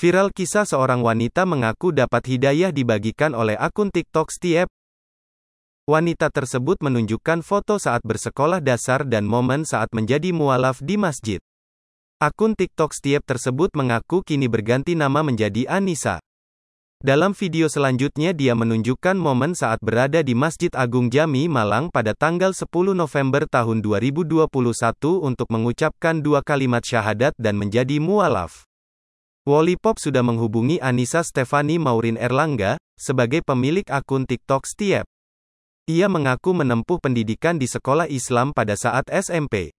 Viral kisah seorang wanita mengaku dapat hidayah dibagikan oleh akun TikTok Stiep. Wanita tersebut menunjukkan foto saat bersekolah dasar dan momen saat menjadi mualaf di masjid. Akun TikTok Stiep tersebut mengaku kini berganti nama menjadi Anissa. Dalam video selanjutnya dia menunjukkan momen saat berada di Masjid Agung Jami Malang pada tanggal 10 November tahun 2021 untuk mengucapkan 2 kalimat syahadat dan menjadi mualaf. Wallipop sudah menghubungi Anissa Stephanie Maurin Erlangga, sebagai pemilik akun TikTok Stiep. Ia mengaku menempuh pendidikan di sekolah Islam pada saat SMP.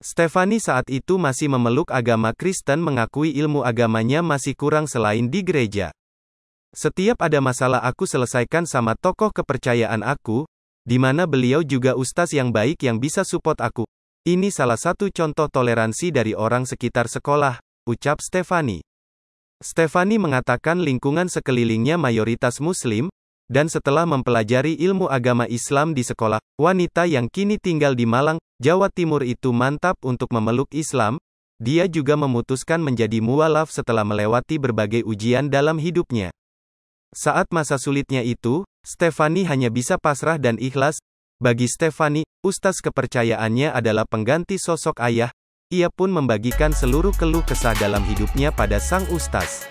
Stephanie saat itu masih memeluk agama Kristen, mengakui ilmu agamanya masih kurang selain di gereja. Setiap ada masalah aku selesaikan sama tokoh kepercayaan aku, di mana beliau juga ustaz yang baik yang bisa support aku. Ini salah satu contoh toleransi dari orang sekitar sekolah, ucap Stephanie. Stephanie mengatakan lingkungan sekelilingnya mayoritas Muslim, dan setelah mempelajari ilmu agama Islam di sekolah, wanita yang kini tinggal di Malang, Jawa Timur itu mantap untuk memeluk Islam. Dia juga memutuskan menjadi mualaf setelah melewati berbagai ujian dalam hidupnya. Saat masa sulitnya itu, Stephanie hanya bisa pasrah dan ikhlas. Bagi Stephanie, ustaz kepercayaannya adalah pengganti sosok ayah. Ia pun membagikan seluruh keluh kesah dalam hidupnya pada sang ustaz.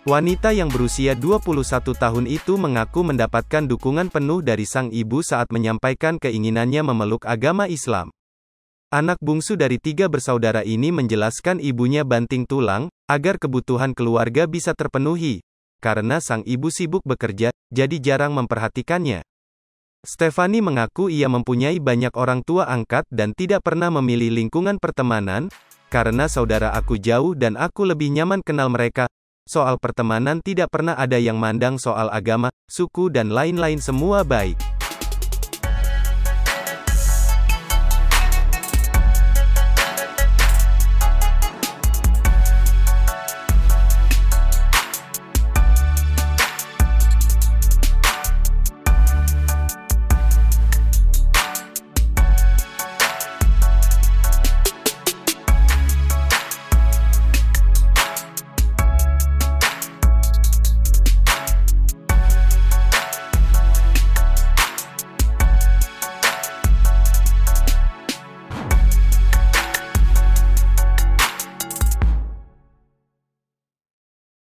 Wanita yang berusia 21 tahun itu mengaku mendapatkan dukungan penuh dari sang ibu saat menyampaikan keinginannya memeluk agama Islam. Anak bungsu dari 3 bersaudara ini menjelaskan ibunya banting tulang, agar kebutuhan keluarga bisa terpenuhi. Karena sang ibu sibuk bekerja, jadi jarang memperhatikannya. Stephanie mengaku ia mempunyai banyak orang tua angkat dan tidak pernah memilih lingkungan pertemanan, karena saudara aku jauh dan aku lebih nyaman kenal mereka. Soal pertemanan tidak pernah ada yang mandang soal agama, suku dan lain-lain, semua baik.